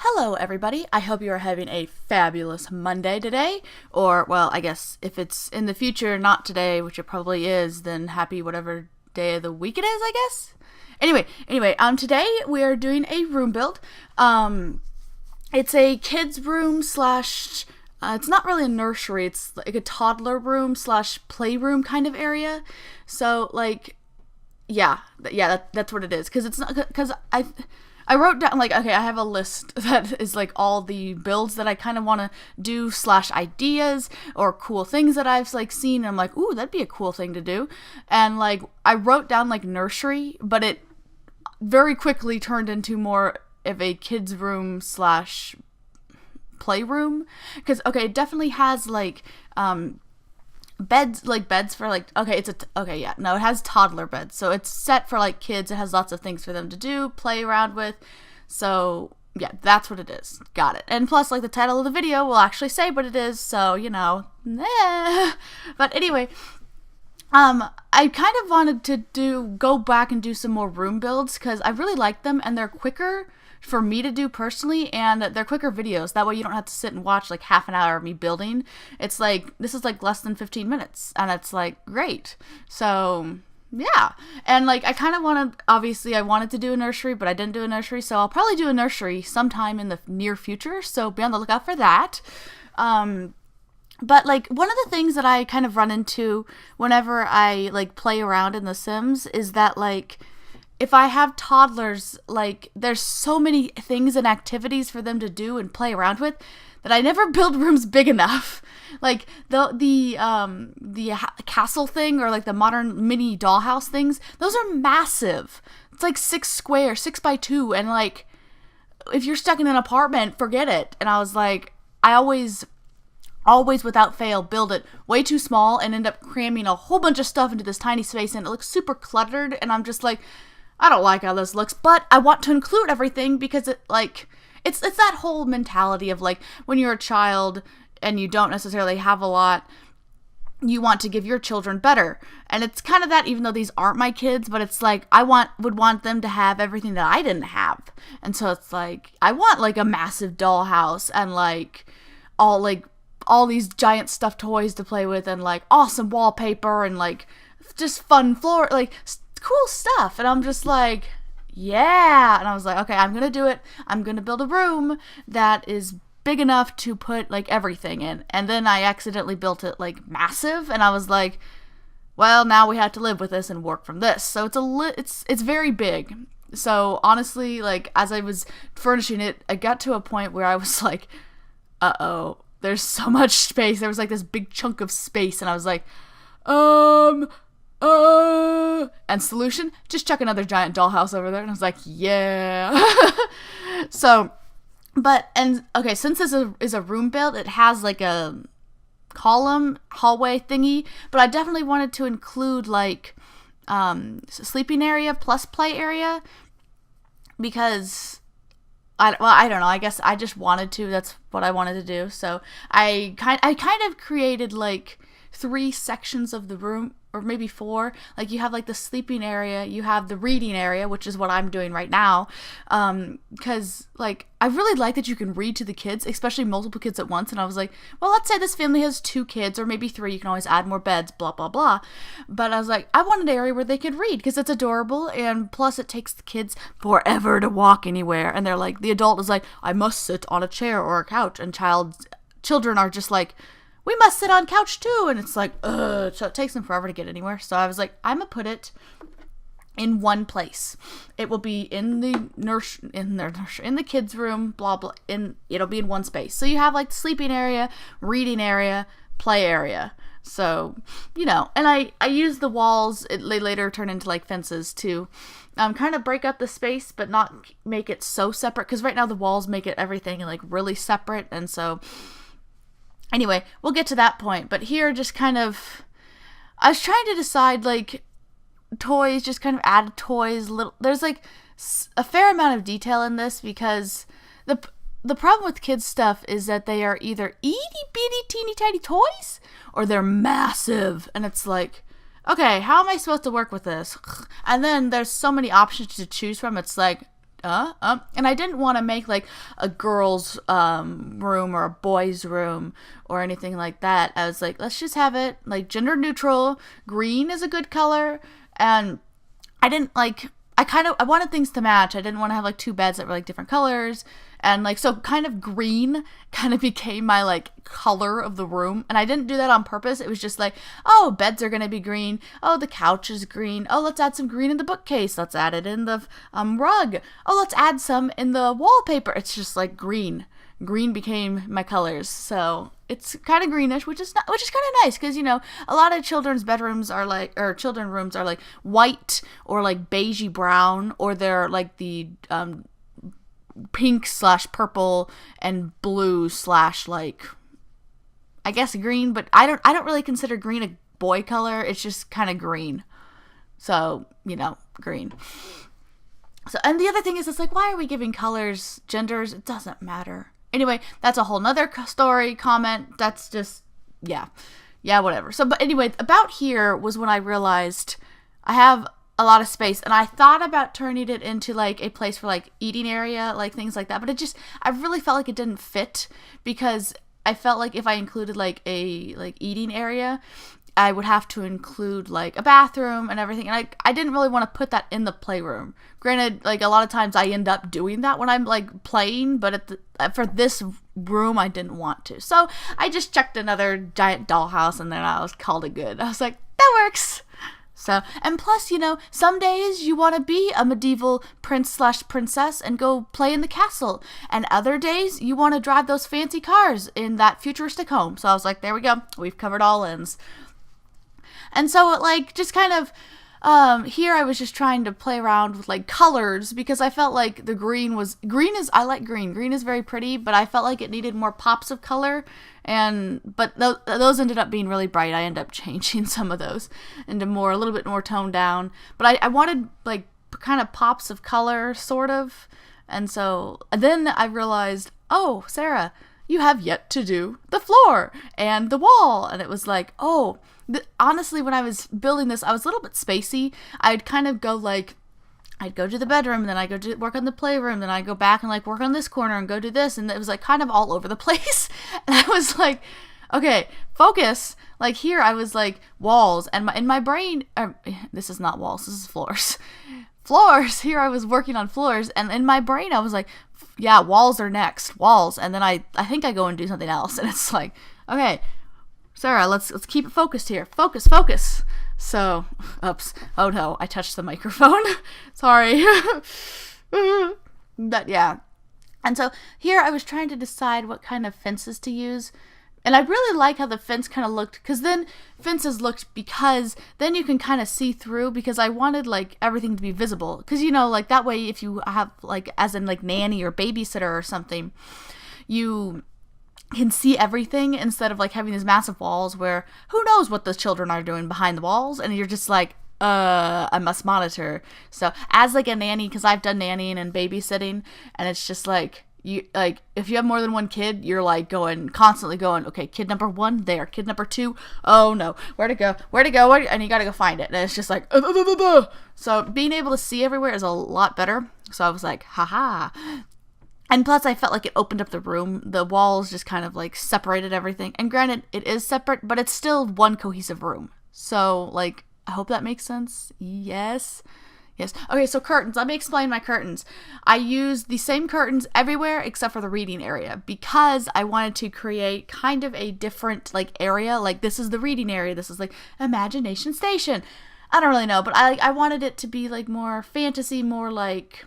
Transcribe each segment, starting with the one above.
Hello, everybody. I hope you are having a fabulous Monday today. Or, well, I guess if it's in the future, not today, which it probably is, then happy whatever day of the week it is, I guess. Anyway, today we are doing a room build. It's a kid's room slash, it's not really a nursery, it's like a toddler room slash playroom kind of area. So, like, that's what it is. Because it's not, because I wrote down, like, okay, I have a list that is, like, all the builds that I kind of want to do slash ideas or cool things that I've, like, seen. And I'm like, ooh, that'd be a cool thing to do. And, like, I wrote down, like, nursery, but it very quickly turned into more of a kid's room slash playroom. Because, okay, it definitely has, like, beds for, like, okay, it has toddler beds, so it's set for, like, kids. It has lots of things for them to do, play around with, so yeah, that's what it is. Got it. And plus, like, the title of the video will actually say what it is, so, you know, but anyway, I kind of wanted to go back and do some more room builds, because I really like them, and they're quicker for me to do personally, and they're quicker videos. That way you don't have to sit and watch like half an hour of me building. It's like, this is like less than 15 minutes, and it's like great. So yeah, and like I kind of wanted to do a nursery, but I didn't do a nursery, so I'll probably do a nursery sometime in the near future, so be on the lookout for that. But, like, one of the things that I kind of run into whenever I, like, play around in The Sims is that, like, if I have toddlers, like, there's so many things and activities for them to do and play around with that I never build rooms big enough. Like, the castle thing, or, like, the modern mini dollhouse things, those are massive. It's, like, 6 by 2, and, like, if you're stuck in an apartment, forget it. And I was like, I always without fail build it way too small and end up cramming a whole bunch of stuff into this tiny space, and it looks super cluttered, and I'm just like, I don't like how this looks, but I want to include everything because it, like, it's that whole mentality of, like, when you're a child and you don't necessarily have a lot, you want to give your children better. And it's kind of that, even though these aren't my kids, but it's like I would want them to have everything that I didn't have. And so it's like I want, like, a massive dollhouse and, like, all these giant stuffed toys to play with, and, like, awesome wallpaper, and, like, just fun floor, like, cool stuff. And I'm just like, yeah. And I was like, okay, I'm gonna do it. I'm gonna build a room that is big enough to put, like, everything in. And then I accidentally built it, like, massive, and I was like, well, now we have to live with this and work from this. So it's very big. So honestly, like, as I was furnishing it, I got to a point where I was like, uh-oh, there's so much space. There was, like, this big chunk of space, and I was like, and solution, just chuck another giant dollhouse over there. And I was like, yeah. So, okay, since this is a room build, it has, like, a column hallway thingy, but I definitely wanted to include, like, sleeping area plus play area, because I don't know, I guess I just wanted to. That's what I wanted to do. So I kind of created, like, 3 sections of the room, or maybe 4. Like, you have, like, the sleeping area, you have the reading area, which is what I'm doing right now, because, like, I really like that you can read to the kids, especially multiple kids at once. And I was like, well, let's say this family has 2 kids, or maybe 3, you can always add more beds, blah blah blah. But I was like, I want an area where they could read, because it's adorable, and plus it takes the kids forever to walk anywhere, and they're like, the adult is like, I must sit on a chair or a couch, and children are just like, we must sit on couch too, and it's like, ugh, so it takes them forever to get anywhere. So I was like, I'm gonna put it in one place. It will be in the kids' room, blah blah, it'll be in one space. So you have, like, the sleeping area, reading area, play area. So, you know, and I use the walls, they later turn into, like, fences to kind of break up the space, but not make it so separate, because right now the walls make everything, like, really separate. And so anyway, we'll get to that point. But here, just kind of, I was trying to decide, like, toys, just kind of add toys. There's, like, a fair amount of detail in this, because the problem with kids stuff is that they are either itty bitty teeny tiny toys, or they're massive. And it's like, okay, how am I supposed to work with this? And then there's so many options to choose from. It's like, and I didn't want to make like a girl's room or a boy's room or anything like that. I was like, let's just have it like gender neutral. Green is a good color, and I didn't like. I wanted things to match. I didn't want to have like two beds that were like different colors. And like, so kind of green kind of became my like color of the room. And I didn't do that on purpose. It was just like, oh, beds are going to be green. Oh, the couch is green. Oh, let's add some green in the bookcase. Let's add it in the rug. Oh, let's add some in the wallpaper. It's just like green. Green became my colors. So it's kind of greenish, which is kind of nice because, you know, a lot of children's bedrooms are like, or children's rooms are like white or like beigey brown, or they're like the pink / purple and blue / like, I guess green, but I don't really consider green a boy color. It's just kind of green. So, you know, green. So, and the other thing is, it's like, why are we giving colors genders? It doesn't matter. Anyway, that's a whole nother story, comment. That's just, yeah, whatever. So, but anyway, about here was when I realized I have a lot of space, and I thought about turning it into like a place for like eating area, like things like that. But I really felt like it didn't fit, because I felt like if I included like a like eating area, I would have to include like a bathroom and everything, and I didn't really want to put that in the playroom. Granted, like a lot of times I end up doing that when I'm like playing, but for this room I didn't want to. So I just checked another giant dollhouse, and then I was called it good. I was like, that works. So, and plus, you know, some days you want to be a medieval prince / princess and go play in the castle, and other days you want to drive those fancy cars in that futuristic home. So I was like, there we go. We've covered all ends. And so, like, just kind of, here I was just trying to play around with, like, colors, because I felt like the I like green. Green is very pretty, but I felt like it needed more pops of color, but those ended up being really bright. I ended up changing some of those into a little bit more toned down. But I wanted, like, kind of pops of color, sort of. And so, then I realized, oh, Sarah, you have yet to do the floor and the wall. And it was like, oh, honestly, when I was building this, I was a little bit spacey. I'd kind of go like, I'd go to the bedroom, then I'd go to work on the playroom, then I'd go back and like work on this corner and go do this. And it was like kind of all over the place. And I was like, okay, focus. Like here I was like walls, and in my brain, this is not walls, this is floors. Floors. Here I was working on floors, and in my brain I was like, yeah, walls are next. Walls. And then I think I go and do something else, and it's like, okay, Sarah, let's keep it focused here. Focus. So, oops. Oh no, I touched the microphone. Sorry. But yeah. And so here I was trying to decide what kind of fences to use. And I really like how the fence kind of looked, because then then you can kind of see through, because I wanted like everything to be visible. Because, you know, like that way, if you have like, as in like nanny or babysitter or something, you can see everything, instead of like having these massive walls where who knows what the children are doing behind the walls, and you're just like, I must monitor. So as like a nanny, because I've done nannying and babysitting, and it's just like, you like, if you have more than one kid, you're like constantly going, okay, kid number 1 there, kid number 2, oh no, where to go, and you gotta go find it, and it's just like, so being able to see everywhere is a lot better. So I was like, haha. And plus, I felt like it opened up the room. The walls just kind of like separated everything. And granted, it is separate, but it's still one cohesive room. So, like, I hope that makes sense. Yes. Okay, so curtains. Let me explain my curtains. I used the same curtains everywhere except for the reading area, because I wanted to create kind of a different like area. Like, this is the reading area. This is like Imagination Station. I don't really know, but I wanted it to be like more fantasy, more like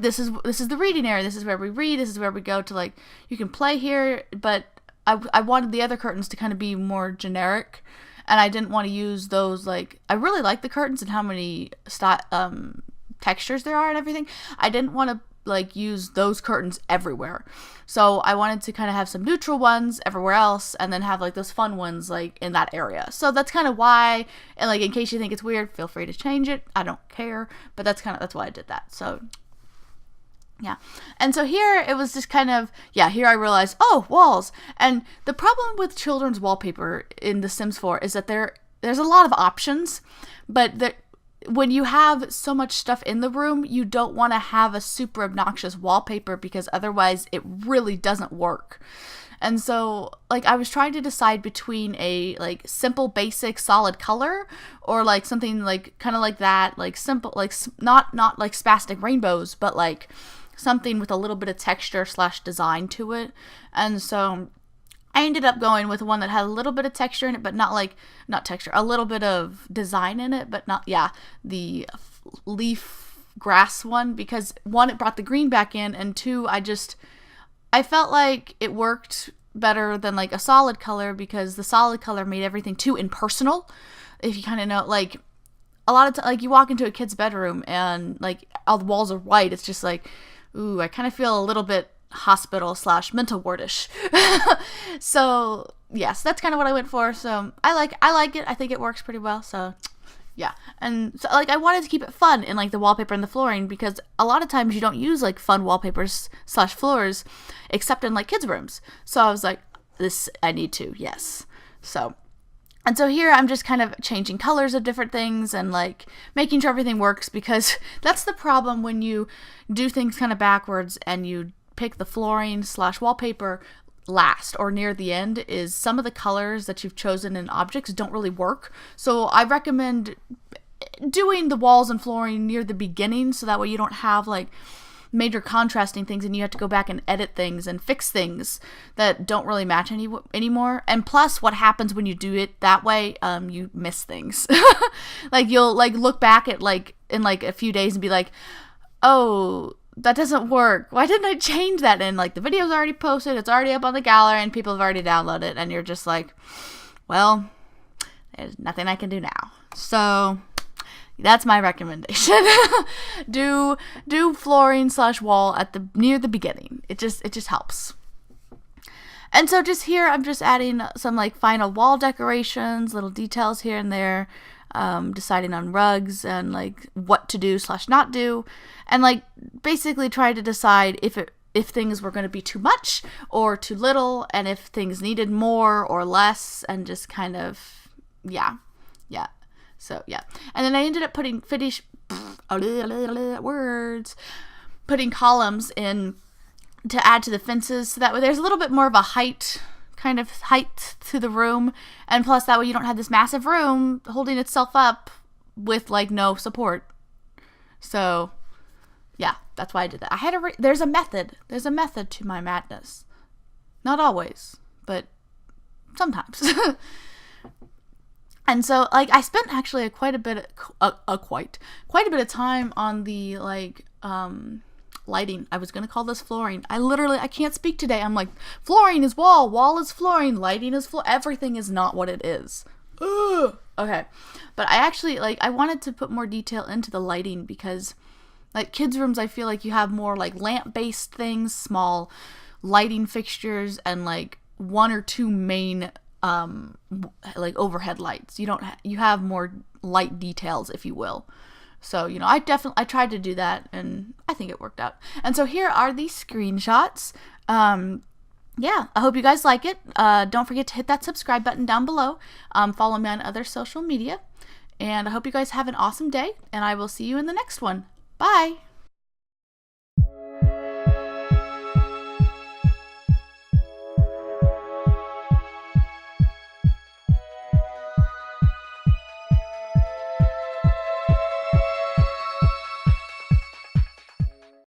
this is the reading area. This is where we read. This is where we go to, like, you can play here. But I wanted the other curtains to kind of be more generic, and I didn't want to use those. Like, I really like the curtains and how many textures there are and everything. I didn't want to like use those curtains everywhere. So I wanted to kind of have some neutral ones everywhere else, and then have like those fun ones like in that area. So that's kind of why. And like, in case you think it's weird, feel free to change it. I don't care. But that's why I did that. So. Yeah. And so here it was just kind of, here I realized, oh, walls. And the problem with children's wallpaper in The Sims 4 is that there's a lot of options, but when you have so much stuff in the room, you don't want to have a super obnoxious wallpaper because otherwise it really doesn't work. And so, like, I was trying to decide between a, like, simple, basic, solid color or, like, something, like, kind of like that, like, simple, like, not like spastic rainbows, but, like, something with a little bit of texture / design to it. And so I ended up going with one that had a little bit of texture in it, but not texture, a little bit of design in it, but not, the leaf grass one, because one, it brought the green back in, and two, I felt like it worked better than, like, a solid color, because the solid color made everything too impersonal. If you kind of know, like, a lot of times, like, you walk into a kid's bedroom and, like, all the walls are white, it's just like, ooh, I kind of feel a little bit hospital / mental wardish. So yes, that's kind of what I went for. So I like it. I think it works pretty well. So yeah. And so, like, I wanted to keep it fun in, like, the wallpaper and the flooring, because a lot of times you don't use, like, fun wallpapers / floors except in, like, kids' rooms. So I was like, this, I need to, yes. So, and so here I'm just kind of changing colors of different things and, like, making sure everything works, because that's the problem when you do things kind of backwards and you pick the flooring / wallpaper last or near the end, is some of the colors that you've chosen in objects don't really work. So I recommend doing the walls and flooring near the beginning, so that way you don't have, like, major contrasting things and you have to go back and edit things and fix things that don't really match anymore. And plus, what happens when you do it that way, you miss things. Like, you'll, like, look back at, like, in, like, a few days and be like, oh, that doesn't work. Why didn't I change that? And, like, the video's already posted, it's already up on the gallery, and people have already downloaded it, and you're just like, well, there's nothing I can do now. So that's my recommendation. do flooring / wall at near the beginning. It just helps. And so just here, I'm just adding some, like, final wall decorations, little details here and there, deciding on rugs and, like, what to do / not do, and, like, basically try to decide if things were going to be too much or too little, and if things needed more or less, and just kind of, yeah. So yeah, and then I ended up putting putting columns in to add to the fences, so that way there's a little bit more of a height to the room, and plus that way you don't have this massive room holding itself up with, like, no support. So yeah, that's why I did that. There's a method to my madness. Not always, but sometimes. And so, like, I spent actually quite a bit of time on the, like, lighting. I was gonna call this flooring. I can't speak today. I'm like, flooring is wall is flooring, lighting is floor. Everything is not what it is. Ugh. Okay, but I actually, like, I wanted to put more detail into the lighting, because, like, kids' rooms, I feel like you have more, like, lamp-based things, small lighting fixtures, and, like, one or two main like, overhead lights. You have more light details, if you will. So, you know, I tried to do that, and I think it worked out. And so here are the screenshots. Yeah, I hope you guys like it. Don't forget to hit that subscribe button down below. Follow me on other social media. And I hope you guys have an awesome day, and I will see you in the next one. Bye!